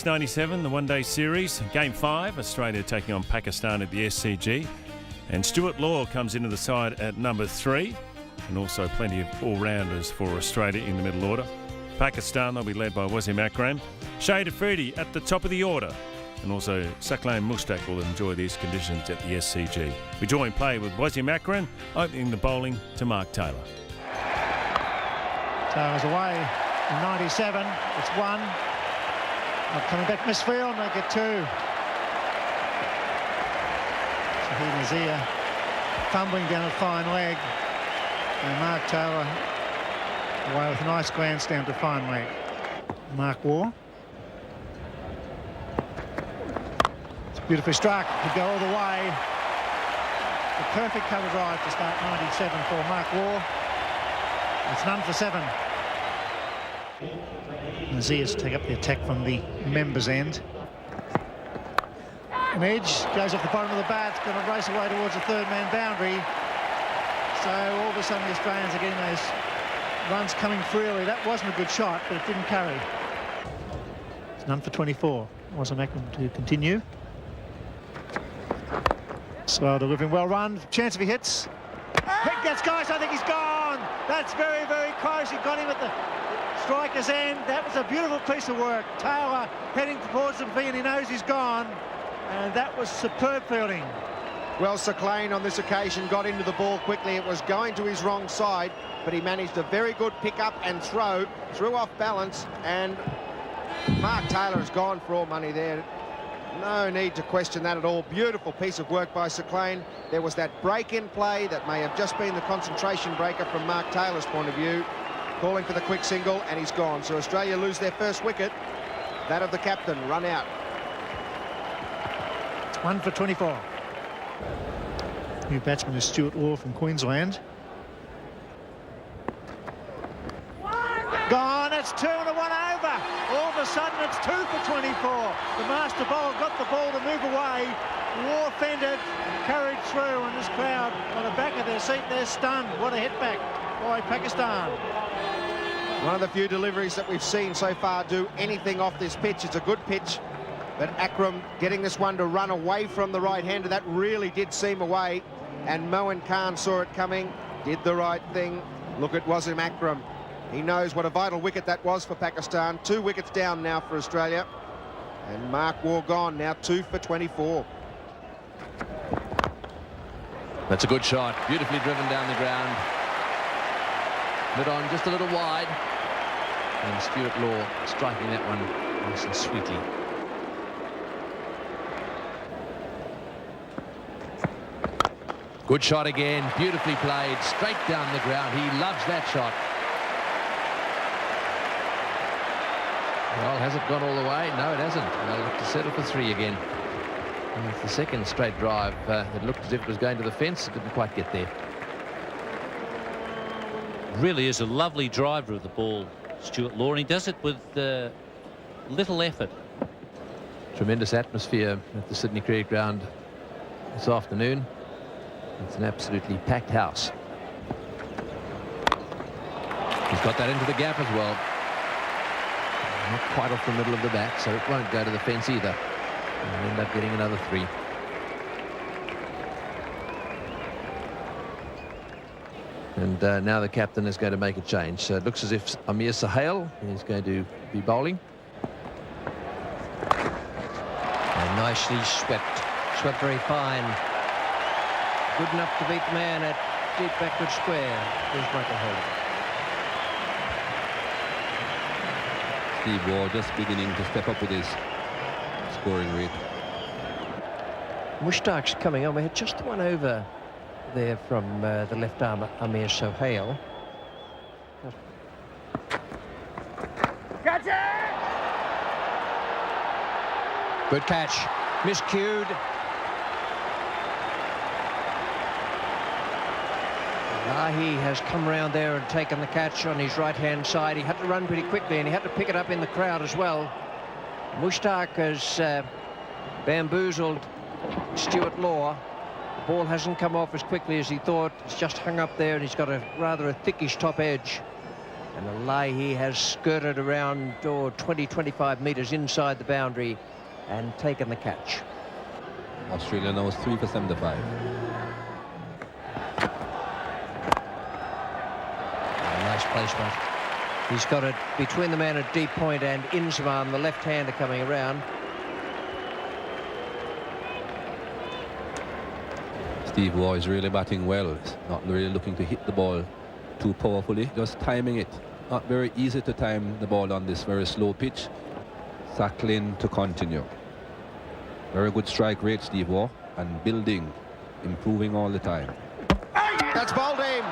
March 97, the one-day series. Game 5, Australia taking on Pakistan at the SCG. And Stuart Law comes into the side at number 3. And also plenty of all-rounders for Australia in the middle order. Pakistan, they'll be led by Wasim Akram. Shade Afridi at the top of the order. And also Saqlain Mushtaq will enjoy these conditions at the SCG. We join play with Wasim Akram, opening the bowling to Mark Taylor. Taylor's away in 97. It's 1. Not coming back misfield, and they get 2. Shahid Nazir fumbling down a fine leg. And Mark Taylor away with a nice glance down to fine leg. Mark Waugh. It's beautifully struck. Could go all the way. The perfect cover drive to start 97 for Mark Waugh. It's none for 7. Nazir to take up the attack from the members' end. An edge goes off the bottom of the bat. Going to race away towards the third-man boundary. So all of a sudden the Australians are getting those runs coming freely. That wasn't a good shot, but it didn't carry. It's none for 24. Wasim Akram to continue. Swell delivering, well run. Chance if he hits. Pick gets guys, I think he's gone. That's very, very close. He got him at the striker's end. That was a beautiful piece of work. Taylor heading towards the V and he knows he's gone. And that was superb fielding. Well, Saqlain on this occasion got into the ball quickly. It was going to his wrong side, but he managed a very good pick-up and throw off balance, and Mark Taylor has gone for all money there. No need to question that at all. Beautiful piece of work by Saqlain. There was that break-in play that may have just been the concentration breaker from Mark Taylor's point of view, calling for the quick single, and he's gone. So Australia lose their first wicket, that of the captain, run out. It's 1 for 24. New batsman is Stuart Law from Queensland. Gone, it's 2 and a 1 over. All of a sudden it's 2 for 24. The master bowler got the ball to move away. Law fended, carried through, and this crowd on the back of their seat, they're stunned. What a hit back by Pakistan. One of the few deliveries that we've seen so far do anything off this pitch. It's a good pitch, but Akram getting this one to run away from the right-hander, that really did seem away. And Moin Khan saw it coming, did the right thing. Look at Wasim Akram. He knows what a vital wicket that was for Pakistan. 2 wickets down now for Australia. And Mark Waugh gone, now 2 for 24. That's a good shot, beautifully driven down the ground. Mid on just a little wide. And Stuart Law striking that one nice and sweetly. Good shot again, beautifully played, straight down the ground. He loves that shot. Well, has it gone all the way? No, it hasn't. They'll look to settle for 3 again. And it's the second straight drive. It looked as if it was going to the fence. It didn't quite get there. Really is a lovely driver of the ball, Stuart Law, and he does it with little effort. Tremendous atmosphere at the Sydney Cricket Ground this afternoon. It's an absolutely packed house. He's got that into the gap as well. Not quite off the middle of the bat, so it won't go to the fence either. And end up getting another 3. And now the captain is going to make a change. So it looks as if Amir Sahel is going to be bowling. And nicely swept. Swept very fine. Good enough to beat the man at deep backward square. Here's Michael Holder. Steve Waugh just beginning to step up with his scoring rate. Mushtaq's coming on. We had just one over there from the left arm, Amir Sohail. Catch it! Good catch. Miscued. He has come around there and taken the catch on his right-hand side. He had to run pretty quickly and he had to pick it up in the crowd as well. Mushtaq has bamboozled Stuart Law. The ball hasn't come off as quickly as he thought. It's just hung up there and he's got a rather a thickish top edge. And Alahi has skirted around 20-25 metres inside the boundary and taken the catch. Australia now is 3 for 75. Nice placement. He's got it between the man at deep point and Inzamam, the left-hander coming around. Steve Waugh is really batting well. He's not really looking to hit the ball too powerfully, just timing it. Not very easy to time the ball on this very slow pitch. Sacklin to continue. Very good strike rate, Steve Waugh, and building, improving all the time. That's bowled him.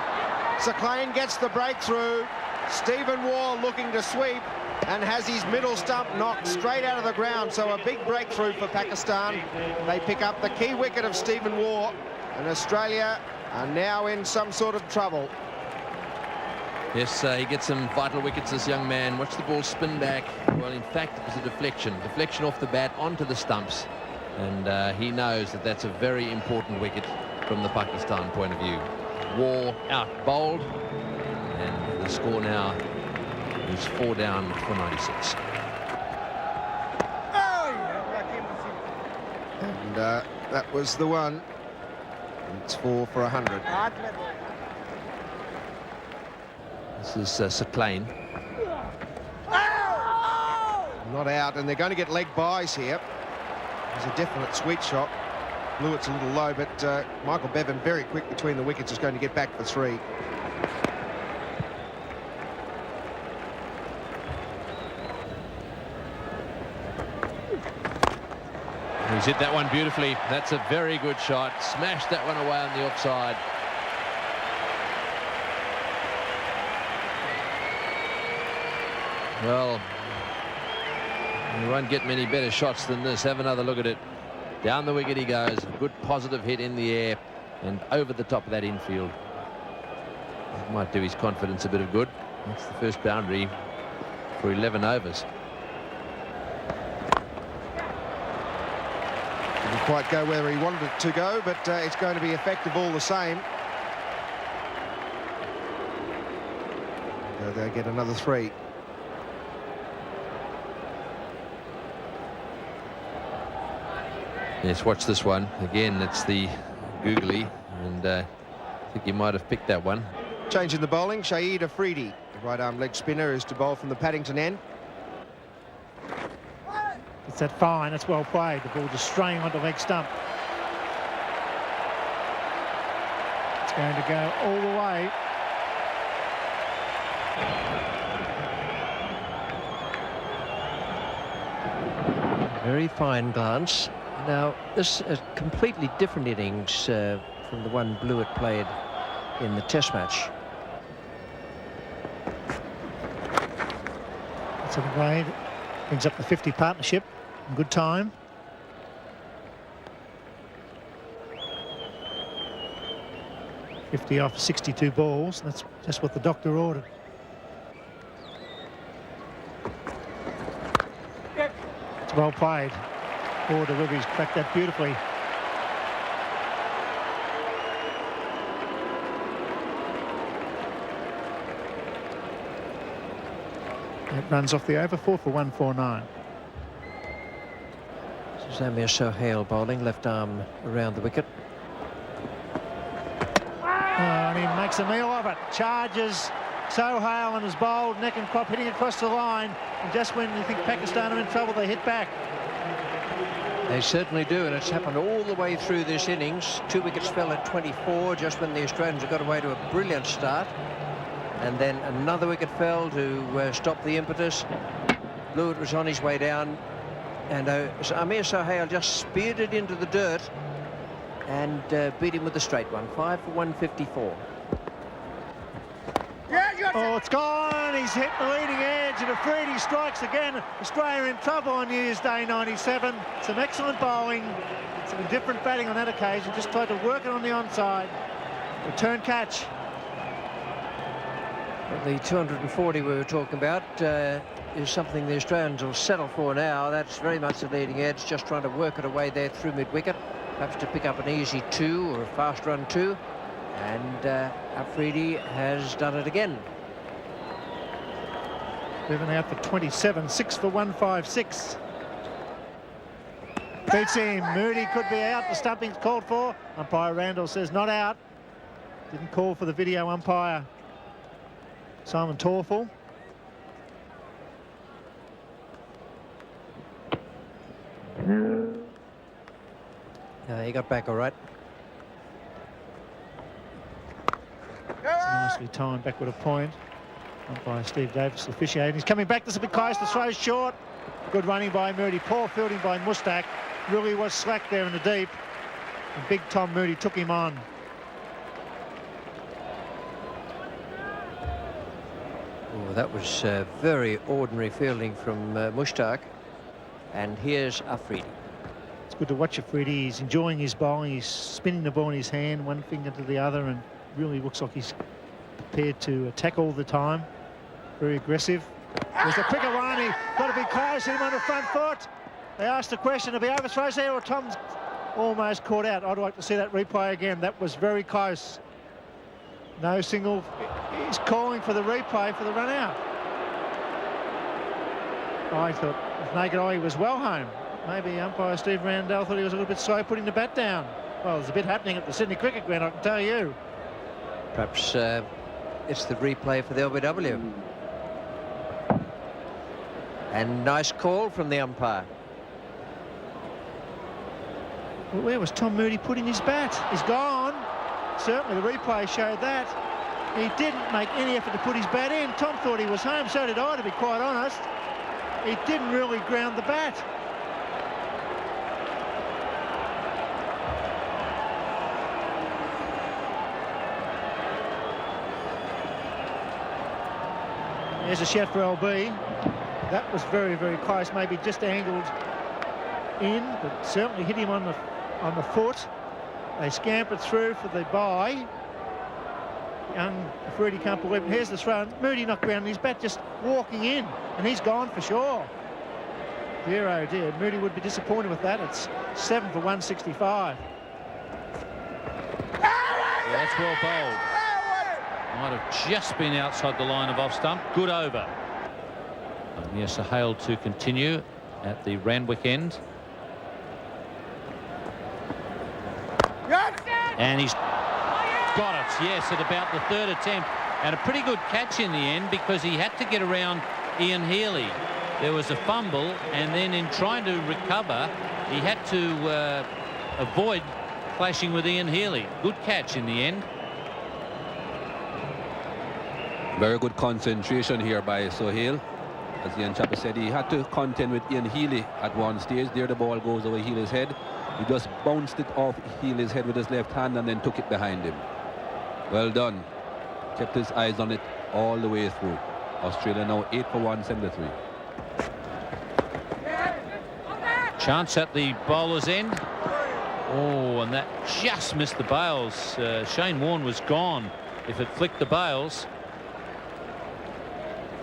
Sacklin gets the breakthrough. Stephen Waugh looking to sweep and has his middle stump knocked straight out of the ground. So a big breakthrough for Pakistan. They pick up the key wicket of Stephen Waugh, and Australia are now in some sort of trouble. Yes, he gets some vital wickets, this young man. Watch the ball spin back. Well, in fact, it was a deflection off the bat onto the stumps, and he knows that that's a very important wicket from the Pakistan point of view. Waugh out bowled, and the score now is 4 down for 96. And that was the one. It's 4 for 100. This is Sacklin. Not out, and they're going to get leg byes here. There's a definite sweet shot. Blewett's a little low, but Michael Bevan, very quick between the wickets, is going to get back for 3. He's hit that one beautifully. That's a very good shot. Smashed that one away on the offside. Well, you won't get many better shots than this. Have another look at it. Down the wicket he goes. A good positive hit in the air and over the top of that infield. That might do his confidence a bit of good. That's the first boundary for 11 overs. Didn't quite go where he wanted it to go, but it's going to be effective all the same. So they get another 3. Yes, watch this one. Again, it's the googly, and I think you might have picked that one. Change in the bowling. Shahid Afridi, the right-arm leg spinner, is to bowl from the Paddington end. It's that fine. That's well played. The ball just straying onto leg stump. It's going to go all the way. Very fine glance. Now, this is a completely different innings from the one Blewett played in the Test match. That's a way. Brings up the 50 partnership in good time. (50 off 62 balls. That's just what the doctor ordered. It's well played. 4 deliveries, cracked that beautifully. It runs off the over. 4 for 149. Zamir Sohail bowling, left arm around the wicket. And he makes a meal of it. Charges Sohail and is bowled, neck and crop, hitting across the line. And just when you think Pakistan are in trouble, they hit back. They certainly do, and it's happened all the way through this innings. 2 wickets fell at 24 just when the Australians have got away to a brilliant start. And then another wicket fell to stop the impetus. Blewett was on his way down, and Amir Sohail just speared it into the dirt and beat him with a straight one. 5 for 154. Oh, it's gone. He's hit the leading edge, and Afridi strikes again. Australia in trouble on New Year's Day 97. Some excellent bowling, some different batting on that occasion. Just tried to work it on the onside. Return catch. The 240 we were talking about is something the Australians will settle for now. That's very much the leading edge, just trying to work it away there through mid-wicket, perhaps to pick up an easy 2 or a fast run 2. And Afridi has done it again. Bevan out for 27, 6 for 156. Beats him. Moody could be out. The stumping's called for. Umpire Randall says not out. Didn't call for the video umpire, Simon Torfel. He got back all right. It's nicely timed backward a point. Umpire Steve Davis officiating. He's coming back. This is a bit close. The throw's short. Good running by Moody. Poor fielding by Mustak. Really was slack there in the deep. And big Tom Moody took him on. Oh, that was very ordinary fielding from Mustak. And here's Afridi. It's good to watch Afridi. He's enjoying his bowling. He's spinning the ball in his hand, one finger to the other, and really looks like he's prepared to attack all the time. Very aggressive. There's a quicker one. He got to be close. Hit him on the front foot. They asked the question, if he overthrows there or Tom's almost caught out. I'd like to see that replay again. That was very close. No single. He's calling for the replay for the run out. I thought with naked eye he was well home. Maybe umpire Steve Randall thought he was a little bit slow putting the bat down. Well, there's a bit happening at the Sydney Cricket Ground, I can tell you. Perhaps it's the replay for the LBW. And nice call from the umpire. Well, where was Tom Moody putting his bat? He's gone. Certainly the replay showed that. He didn't make any effort to put his bat in. Tom thought he was home, so did I, to be quite honest. He didn't really ground the bat. There's a shout for LB. That was very, very close. Maybe just angled in, but certainly hit him on the foot. They scampered through for the bye. Young Afridi can't believe it. Here's the throw. Moody not grounding his bat, just walking in, and he's gone for sure. Dear oh dear, Moody would be disappointed with that. It's 7 for 165. Yeah, that's well bowled. Might have just been outside the line of off stump. Good over. And yes, a hail to continue at the Randwick end. And he's got it, yes, at about the third attempt. And a pretty good catch in the end, because he had to get around Ian Healy. There was a fumble, and then in trying to recover, he had to avoid clashing with Ian Healy. Good catch in the end. Very good concentration here by Sohail. As Ian Chapper said, he had to contend with Ian Healy at one stage. There the ball goes over Healy's head. He just bounced it off Healy's head with his left hand and then took it behind him. Well done. Kept his eyes on it all the way through. Australia now 8 for 173. Chance at the bowler's end. Oh, and that just missed the bails. Shane Warne was gone if it flicked the bails.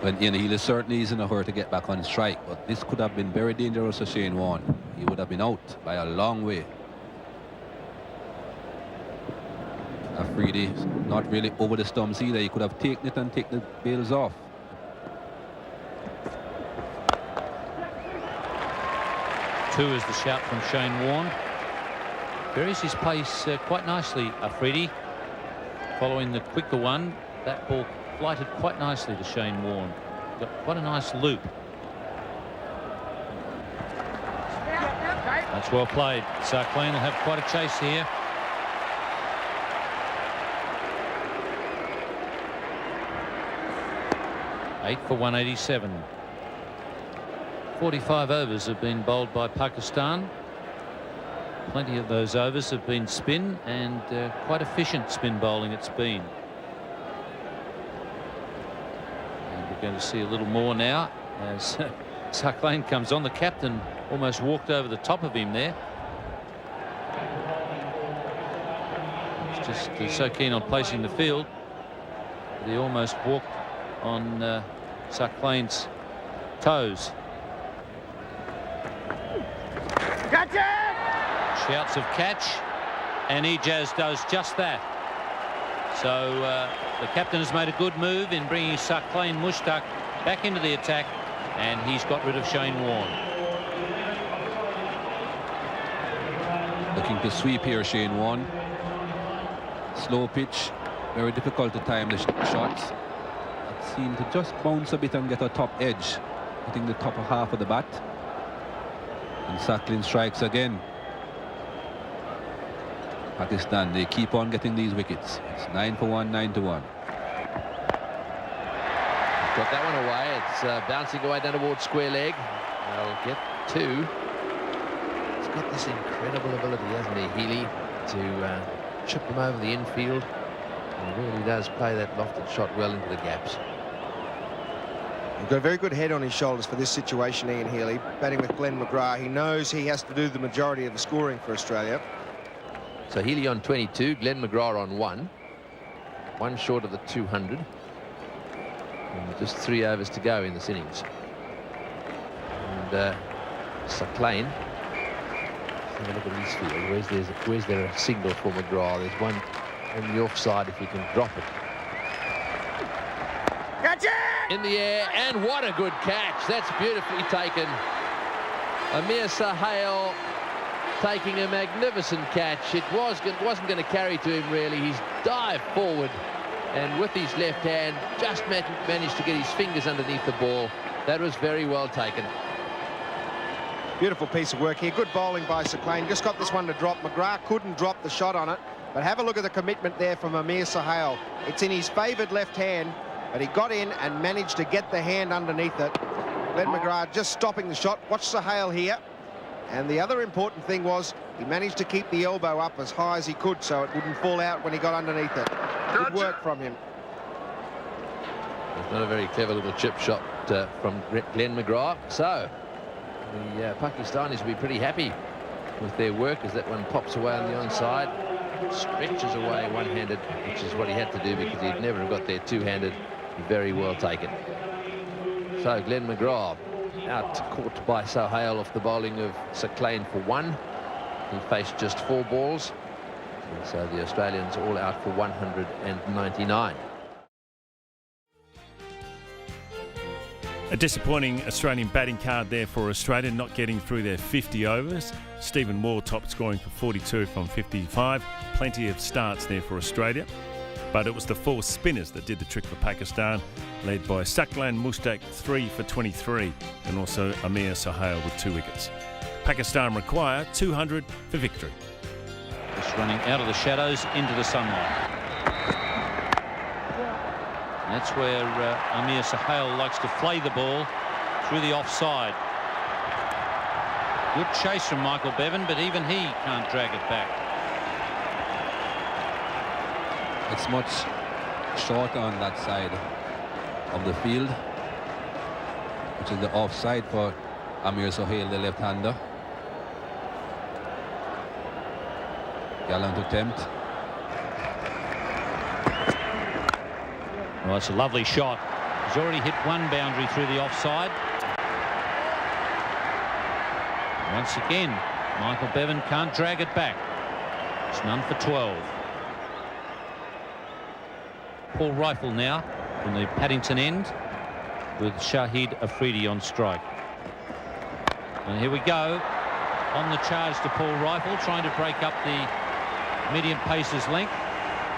When Ian Healy certainly is in a hurry to get back on strike, but this could have been very dangerous for Shane Warne. He would have been out by a long way. Afridi not really over the stumps either. He could have taken it and taken the bails off. Two is the shout from Shane Warne. Varies his pace quite nicely, Afridi. Following the quicker one, that ball flighted quite nicely to Shane Warne. Got quite a nice loop. That's well played. Sarkleen will have quite a chase here. Eight for 187. 45 overs have been bowled by Pakistan. Plenty of those overs have been spin, and quite efficient spin bowling it's been. And we're going to see a little more now as Sarkleen comes on. The captain almost walked over the top of him there. He's just so keen on placing the field that he almost walked on Sarkleen's toes. Gotcha! Shouts of catch, and Ijaz does just that. So the captain has made a good move in bringing Sarkleen Mushtaq back into the attack, and he's got rid of Shane Warne. Looking to sweep here, Shane Warne. Slow pitch, very difficult to time the shots. It seemed to just bounce a bit and get a top edge, hitting the top half of the bat. And Sacklin strikes again. Pakistan, they keep on getting these wickets. It's 9 for 1, 9 to 1. Got that one away. It's bouncing away down towards square leg. They'll get 2. He's got this incredible ability, hasn't he, Healy, to chip them over the infield. And he really does play that lofted shot well into the gaps. He's got a very good head on his shoulders for this situation, Ian Healy, batting with Glenn McGrath. He knows he has to do the majority of the scoring for Australia. So Healy on 22, Glenn McGrath on 1. 1 short of the 200. And just 3 overs to go in this innings. And Sacklin, have a look at his field. Where's there a signal for McGrath? There's one on the offside if he can drop it. Catch it! In the air, and what a good catch. That's beautifully taken. Amir Sahel taking a magnificent catch. It wasn't going to carry to him, really. He's dived forward, and with his left hand, just managed to get his fingers underneath the ball. That was very well taken. Beautiful piece of work here. Good bowling by Sacklin. Just got this one to drop. McGrath couldn't drop the shot on it. But have a look at the commitment there from Amir Sahel. It's in his favoured left hand, but he got in and managed to get the hand underneath it. Glenn McGrath just stopping the shot. Watch Sahel here. And the other important thing was he managed to keep the elbow up as high as he could so it wouldn't fall out when he got underneath it. Good work from him. It's not a very clever little chip shot from Glenn McGrath. So the Pakistanis will be pretty happy with their work as that one pops away on the onside. Stretches away one-handed, which is what he had to do because he'd never have got there two-handed. Very well taken. So Glenn McGrath out caught by Sahel off the bowling of Sacklin for 1. He faced just 4 balls. And so the Australians all out for 199. A disappointing Australian batting card there for Australia, not getting through their 50 overs. Stephen Moore top scoring for 42 from 55. Plenty of starts there for Australia. But it was the 4 spinners that did the trick for Pakistan, led by Sacklin Mushtaq 3 for 23 and also Amir Sahel with 2 wickets. Pakistan require 200 for victory. Just running out of the shadows into the sunlight. That's where Amir Sahel likes to flay the ball through the offside. Good chase from Michael Bevan, but even he can't drag it back. It's much shorter on that side of the field, which is the offside for Amir Sahel, the left-hander. Gallant attempt. Well, it's a lovely shot. He's already hit 1 boundary through the offside. Once again, Michael Bevan can't drag it back. It's none for 12. Paul Rifle now from the Paddington end with Shahid Afridi on strike. And here we go on the charge to Paul Rifle, trying to break up the medium pacer's length.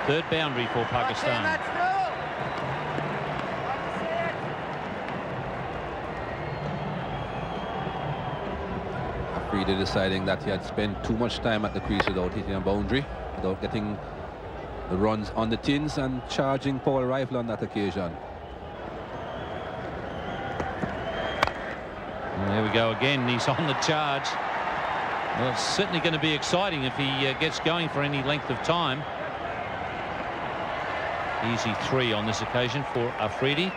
3rd boundary for Pakistan. Afridi deciding that he had spent too much time at the crease without hitting a boundary, without getting the runs on the tins, and charging Paul Rifle on that occasion. And there we go again. He's on the charge. Well, it's certainly going to be exciting if he gets going for any length of time. Easy 3 on this occasion for Afridi.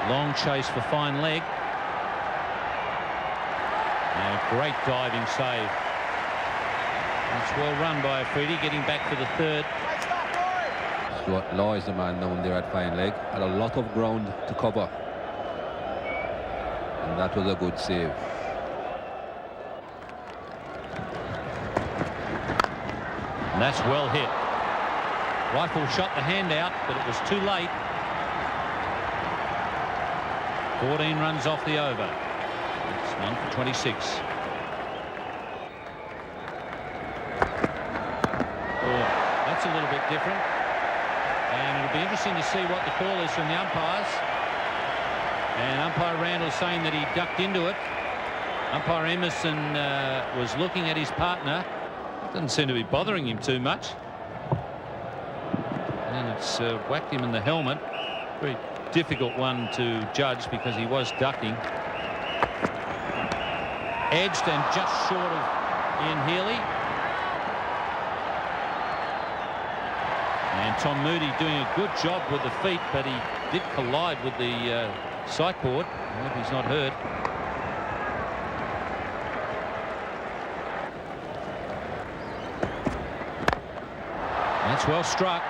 Long chase for fine leg. And a great diving save. It's well run by Afridi, getting back for the 3rd. Stuart Law is the man down there at fine leg. Had a lot of ground to cover. And that was a good save. And that's well hit. Rifle shot the hand out, but it was too late. 14 runs off the over. It's none for 26. Oh, that's a little bit different. And it'll be interesting to see what the call is from the umpires. And umpire Randall saying that he ducked into it. Umpire Emerson was looking at his partner. Doesn't seem to be bothering him too much. And it's whacked him in the helmet. Very difficult one to judge because he was ducking. Edged and just short of Ian Healy. And Tom Moody doing a good job with the feet, but he did collide with the sight board. I hope he's not hurt. That's well struck.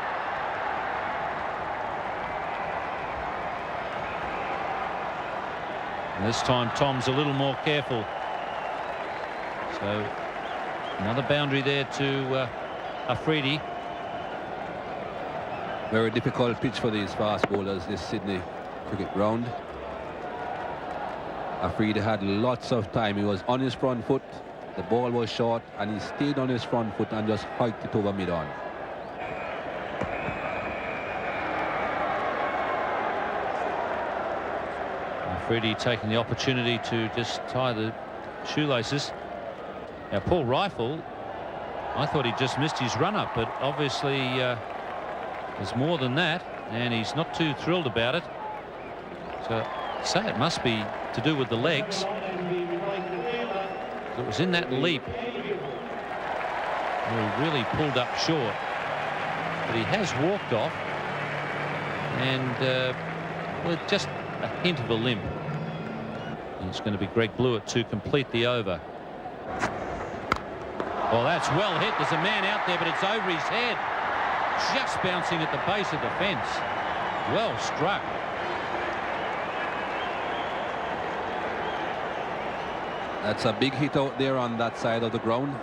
And this time Tom's a little more careful. So another boundary there to Afridi. Very difficult pitch for these fast bowlers, this Sydney cricket ground. Afridi had lots of time. He was on his front foot. The ball was short and he stayed on his front foot and just hiked it over mid-on. Afridi taking the opportunity to just tie the shoelaces. Now Paul Rifle, I thought he just missed his run-up, but obviously there's more than that, and he's not too thrilled about it. So I'd say it must be to do with the legs. It was in that leap where he really pulled up short, but he has walked off, and with just a hint of a limp. And it's going to be Greg Blewett to complete the over. Well, that's well hit. There's a man out there, but it's over his head. Just bouncing at the base of the fence. Well struck. That's a big hit out there on that side of the ground.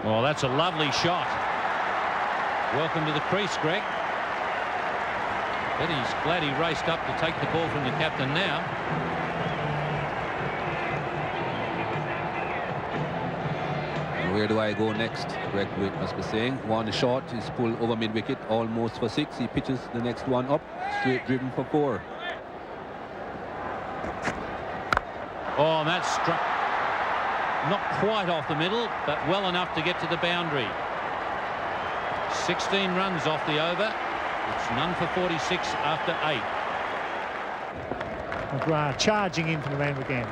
Well, that's a lovely shot. Welcome to the crease, Greg. But he's glad he raced up to take the ball from the captain now. Where do I go next? Greg Blewett must be saying. One shot is pulled over mid-wicket, almost for 6. He pitches the next one up, straight driven for 4. Oh, and that struck not quite off the middle, but well enough to get to the boundary. 16 runs off the over. It's none for 46 after 8. McGrath charging in from the man again.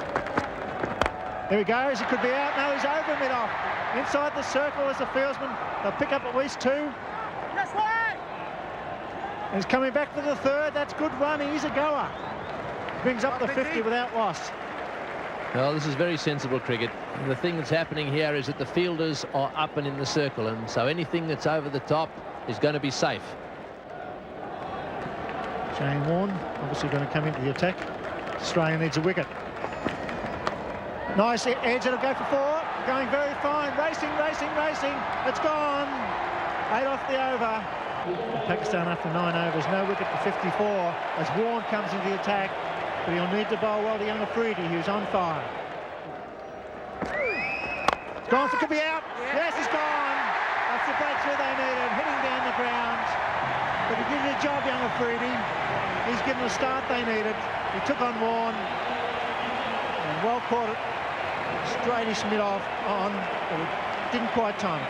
There he goes. He could be out. No, he's over mid-off. Inside the circle as the fieldsman. They'll pick up at least 2. Yes, way! He's coming back for the 3rd. That's good run. He's a goer. Brings up the 50 without loss. Well, this is very sensible cricket. The thing that's happening here is that the fielders are up and in the circle, and so anything that's over the top is going to be safe. Shane Warne obviously going to come into the attack. Australia needs a wicket. Nice edge. It'll go for 4. Going very fine. Racing, racing, racing. It's gone. 8 off the over. Pakistan after 9 overs. No wicket for 54 as Warne comes into the attack. But he'll need to bowl well to young Afridi, who's on fire. It's gone. It could be out. Yes, it's gone. That's the breakthrough they needed. Hitting down the ground. But he did a job, young Afridi. He's given the start they needed. He took on Warne. And well caught it. Straightish mid-off on, but it didn't quite time it.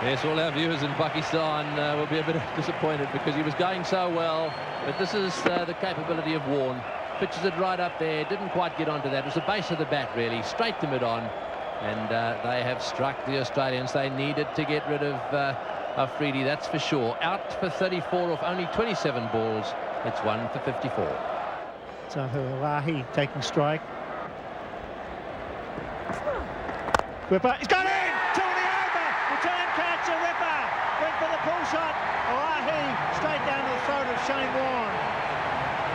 Yes, all our viewers in Pakistan will be a bit disappointed because he was going so well. But this is the capability of Warne. Pitches it right up there. Didn't quite get onto that. It was the base of the bat, really. Straight to mid-on. And they have struck the Australians. They needed to get rid of Afridi, that's for sure. Out for 34 off only 27 balls. It's 1 for 54. So Lahi taking strike. Ripper, he's got in! 2 in the over! Return catch, a Ripper! Went for the pull shot. Lahi straight down to the throat of Shane Warne.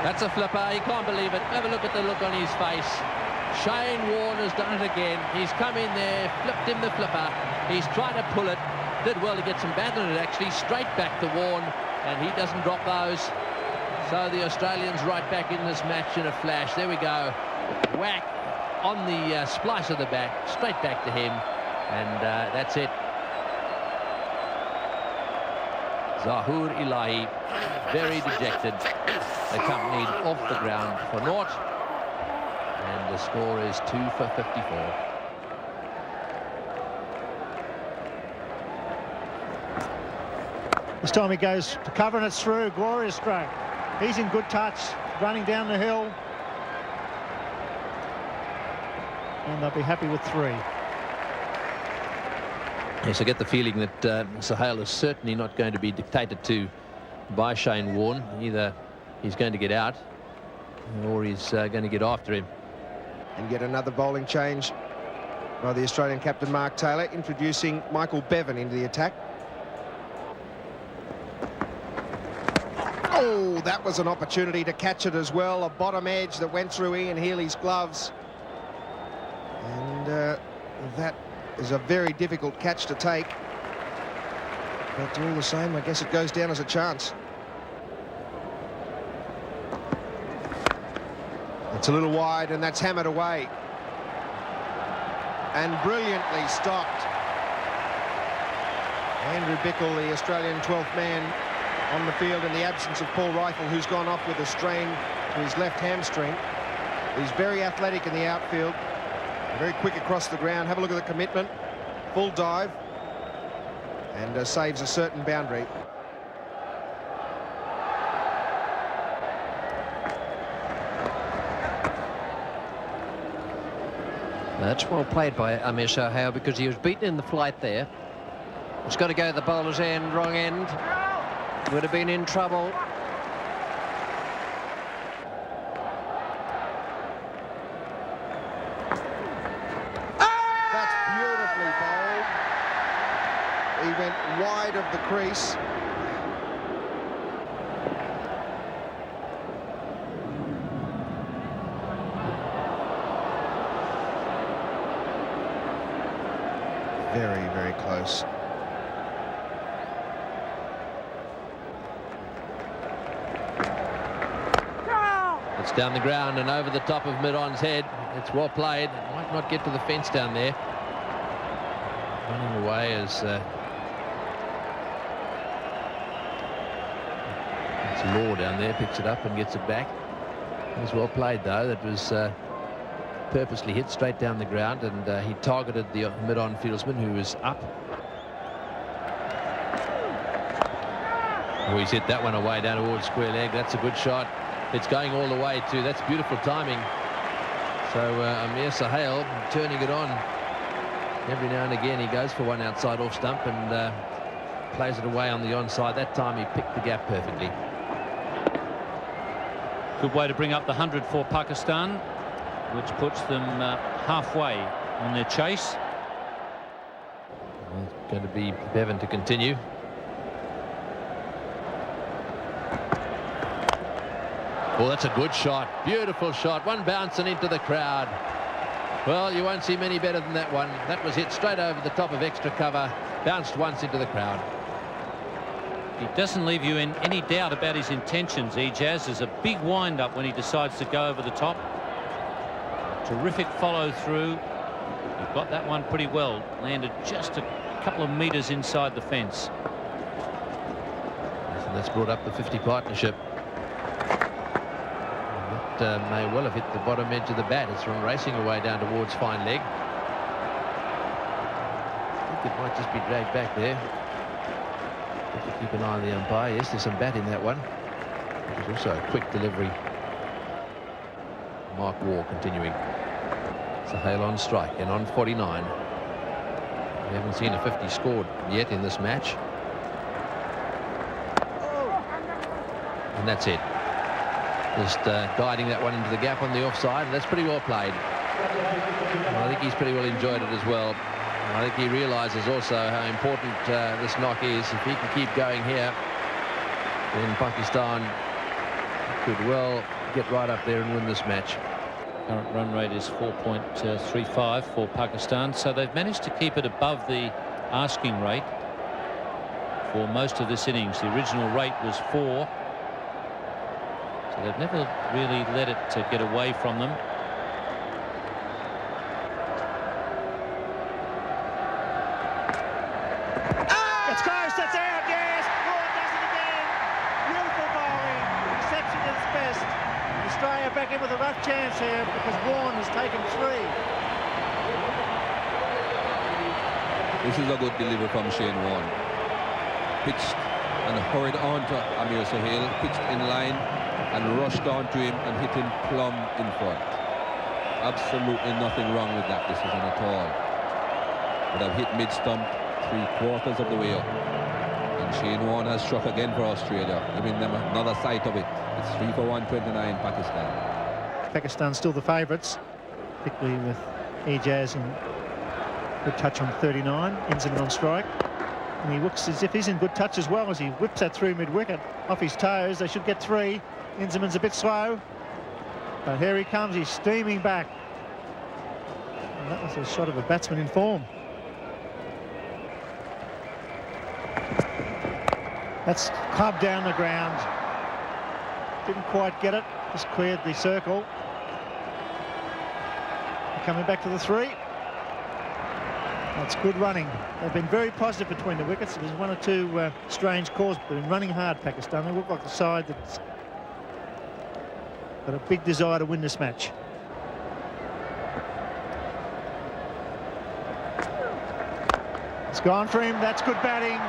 That's a flipper. He can't believe it. Have a look at the look on his face. Shane Warne has done it again. He's come in there, flipped him the flipper. He's trying to pull it. Did well to get some bat on it, actually. Straight back to Warne, and he doesn't drop those. So the Australians right back in this match in a flash. There we go. Whack on the splice of the bat. Straight back to him. And that's it. Zahoor Ilahi, very dejected, accompanied off the ground for naught. And the score is 2 for 54. This time he goes to cover and it's through. Glorious stroke. He's in good touch, running down the hill. And they'll be happy with 3. Yes, I get the feeling that Sahel is certainly not going to be dictated to by Shane Warne. Either he's going to get out or he's going to get after him. And yet another bowling change by the Australian captain Mark Taylor, introducing Michael Bevan into the attack. Oh, that was an opportunity to catch it as well. A bottom edge that went through Ian Healy's gloves. And that is a very difficult catch to take. But all the same, I guess it goes down as a chance. It's a little wide, and that's hammered away. And brilliantly stopped. Andrew Bickle, the Australian 12th man on the field in the absence of Paul Rifle, who's gone off with a strain to his left hamstring. He's very athletic in the outfield, very quick across the ground. Have a look at the commitment. Full dive, and saves a certain boundary. That's well played by Amir Sahel, because he was beaten in the flight there. It's got to go to the bowler's end, wrong end. Would have been in trouble. That's beautifully bowled. He went wide of the crease. Very, very close. It's down the ground and over the top of mid-on's head. It's well played. It might not get to the fence down there. Running away as it's Law down there, picks it up and gets it back. It was well played though. That was purposely hit straight down the ground, and he targeted the mid-on fieldsman who was up. Oh, he's hit that one away down towards square leg. That's a good shot. It's going all the way too. That's beautiful timing. So Amir Sahel turning it on. Every now and again he goes for one outside off stump and plays it away on the onside. That time he picked the gap perfectly. Good way to bring up the 100 for Pakistan, which puts them halfway on their chase. Well, it's going to be Bevan to continue. Oh, that's a good shot. Beautiful shot. One bounce and into the crowd. Well, you won't see many better than that one. That was hit straight over the top of extra cover. Bounced once into the crowd. He doesn't leave you in any doubt about his intentions, Ejaz. There's a big wind-up when he decides to go over the top. Terrific follow-through. He got that one pretty well. Landed just a couple of metres inside the fence. And that's brought up the 50 partnership. That may well have hit the bottom edge of the bat. It's from racing away down towards fine leg. I think it might just be dragged back there. Have to keep an eye on the umpire. Yes, there's some bat in that one. There's also a quick delivery. Mark Waugh continuing. Sahel on strike and on 49. We haven't seen a 50 scored yet in this match. And that's it. Just guiding that one into the gap on the offside. That's pretty well played. And I think he's pretty well enjoyed it as well. And I think he realises also how important this knock is. If he can keep going here, then Pakistan could well get right up there and win this match. Current run rate is 4.35 for Pakistan, so they've managed to keep it above the asking rate for most of this innings. The original rate was 4. So they've never really let it get away from them. It's close, that's out, yes! Ward does it again! Beautiful bowling, reception at its best. Australia back in with a rough chance here because Warren has taken 3. This is a good delivery from Shane Warne. Pitched and hurried on to Amir Sohail, pitched in line and rushed on to him and hit him plumb in front. Absolutely nothing wrong with that decision at all. Would have hit mid-stump 3/4 of the way up. And Shane Warne has struck again for Australia, giving them another sight of it. It's 3 for 129 Pakistan. Pakistan still the favourites, particularly with Ejaz and good touch on 39, Inzamam on strike. And he looks as if he's in good touch as well as he whips that through mid-wicket. Off his toes, they should get 3. Inzaman's a bit slow, but here he comes, he's steaming back. And that was a shot of a batsman in form. That's clubbed down the ground. Didn't quite get it, just cleared the circle. Coming back to the 3. That's good running. They've been very positive between the wickets. There's 1 or 2 strange calls, but they've been running hard, Pakistan. They look like the side that's got a big desire to win this match. It's gone for him. That's good batting.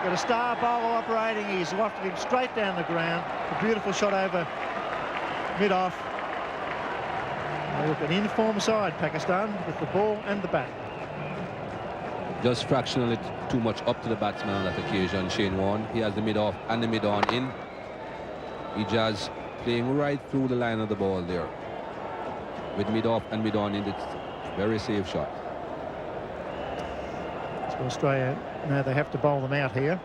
Got a star bowler operating. He's lofted him straight down the ground. A beautiful shot over mid-off. They look an in-form side, Pakistan, with the ball and the bat. Just fractionally too much up to the batsman on that occasion, Shane Warne. He has the mid-off and the mid-on in. Ejaz playing right through the line of the ball there. With mid-off and mid-on in, it's a very safe shot. So Australia, now they have to bowl them out here.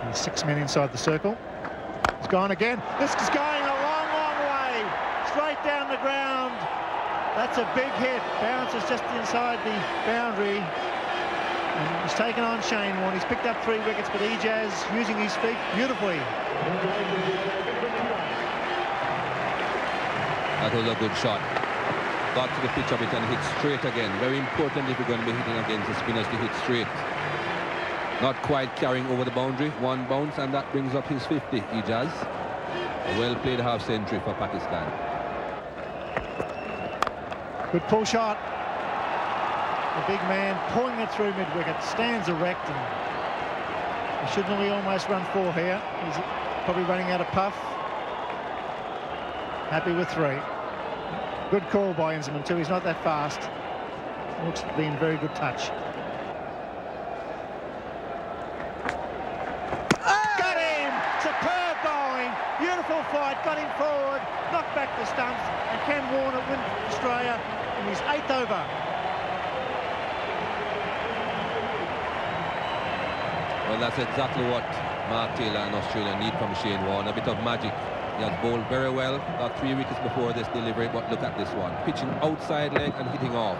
There's 6 men inside the circle. It's gone again. This is going a long, long way. Straight down the ground. That's a big hit. Bounces just inside the boundary. And he's taken on Shane Warne. He's picked up 3 wickets, but Ejaz using his feet beautifully. That was a good shot. Got to the pitch of it and hit straight again. Very important if you're going to be hitting against the spinners to hit straight. Not quite carrying over the boundary. 1 bounce, and that brings up his 50, Ejaz. A well-played half-century for Pakistan. Good pull shot. The big man pulling it through mid-wicket, stands erect, and he should nearly almost run 4 here. He's probably running out of puff. Happy with 3. Good call by Inzamam too. He's not that fast. Looks to be in very good touch. Got him! Superb bowling. Beautiful fight. Got him forward. Knocked back the stumps. And Ken Warner win Australia in his 8th over. Well, that's exactly what Mark Taylor and Australia need from Shane Warne. A bit of magic. He has bowled very well. Got 3 wickets before this delivery, but look at this one. Pitching outside leg and hitting off.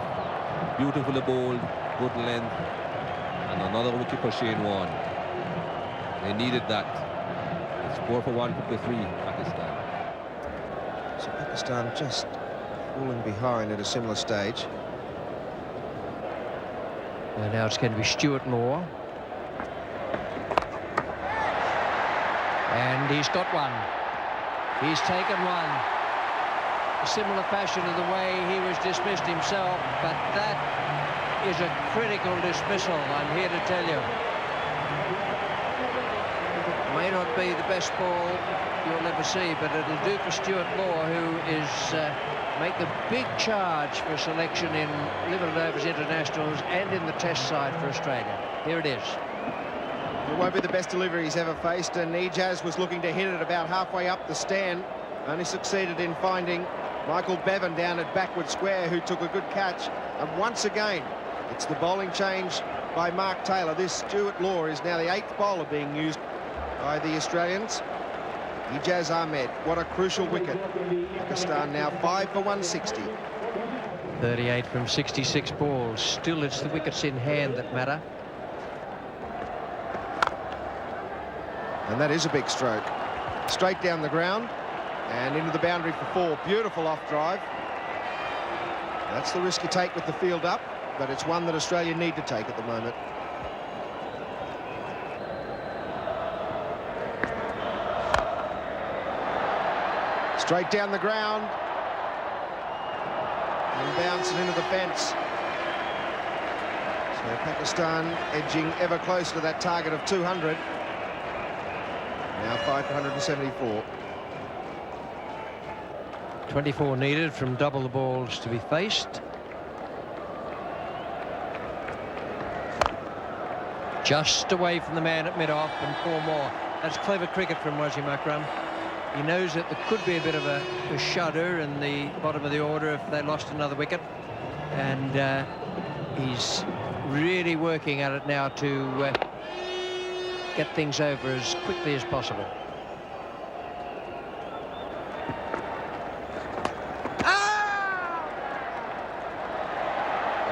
Beautifully bowled, good length. And another wicket for Shane Warne. They needed that. It's 4 for 153, Pakistan. So Pakistan just falling behind at a similar stage. And now it's going to be Stuart Law. And he's got 1. He's taken 1. A similar fashion of the way he was dismissed himself, but that is a critical dismissal, I'm here to tell you. May not be the best ball you'll ever see, but it'll do for Stuart Law, who is make the big charge for selection in limited overs internationals and in the test side for Australia. Here it is. It won't be the best delivery he's ever faced, and Ejaz was looking to hit it about halfway up the stand. Only succeeded in finding Michael Bevan down at backward square, who took a good catch. And once again, it's the bowling change by Mark Taylor. This Stuart Law is now the 8th bowler being used by the Australians. Ejaz Ahmed, what a crucial wicket. Pakistan now 5 for 160. 38 from 66 balls. Still, it's the wickets in hand that matter. And that is a big stroke. Straight down the ground and into the boundary for 4. Beautiful off drive. That's the risk you take with the field up, but it's one that Australia need to take at the moment. Straight down the ground and bouncing into the fence. So Pakistan edging ever closer to that target of 200. Now 5 for 174. 24 needed from double the balls to be faced. Just away from the man at mid-off and 4 more. That's clever cricket from Wazim Akram. He knows that there could be a bit of a shudder in the bottom of the order if they lost another wicket. And he's really working at it now to get things over as quickly as possible.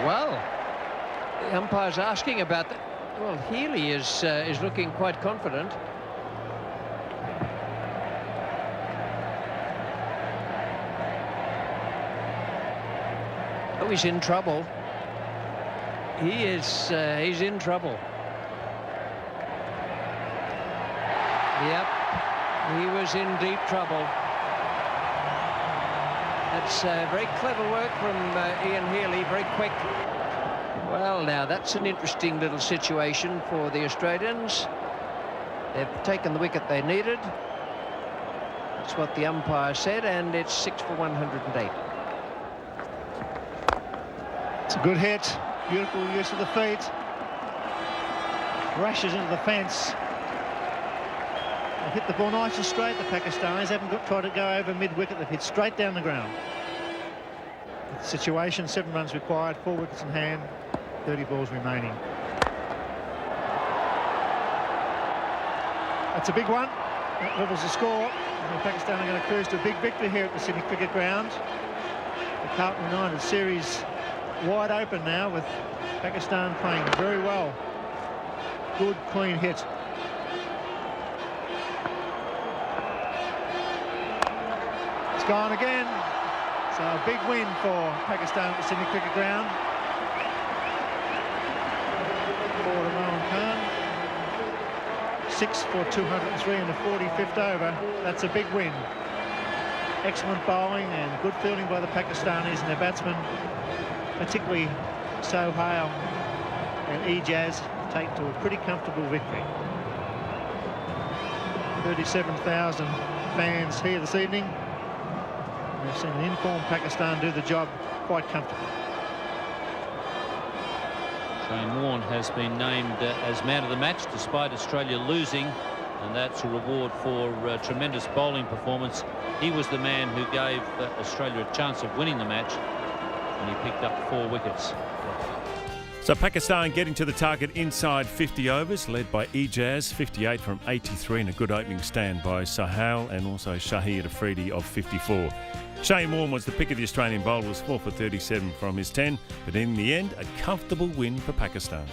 Well, the umpire's asking about that. Well, Healy is looking quite confident. Oh, he's in trouble. He is. He's in trouble. Yep, he was in deep trouble. That's very clever work from Ian Healy, very quick. Well, now that's an interesting little situation for the Australians. They've taken the wicket they needed. That's what the umpire said, and it's 6 for 108. It's a good hit. Beautiful use of the feet. Rushes into the fence. They've hit the ball nice and straight. The Pakistanis haven't tried to go over mid-wicket. They've hit straight down the ground. The situation, 7 runs required, 4 wickets in hand, 30 balls remaining. That's a big one. That levels the score. And Pakistan are going to cruise to a big victory here at the Sydney Cricket Ground. The Carlton United series wide open now, with Pakistan playing very well. Good, clean hit. It's gone again. So a big win for Pakistan at the Sydney Cricket Ground. For Imran Khan. 6 for 203 in the 45th over. That's a big win. Excellent bowling and good fielding by the Pakistanis and their batsmen, particularly Sohail and Ijaz, take to a pretty comfortable victory. 37,000 fans here this evening. We've seen an informed Pakistan do the job quite comfortably. Shane Warne has been named as man of the match despite Australia losing, and that's a reward for tremendous bowling performance. He was the man who gave Australia a chance of winning the match, and he picked up 4 wickets. So Pakistan getting to the target inside 50 overs, led by Ijaz, 58 from 83, and a good opening stand by Sohail and also Shahid Afridi of 54. Shane Warne was the pick of the Australian bowlers, 4 for 37 from his 10, but in the end, a comfortable win for Pakistan.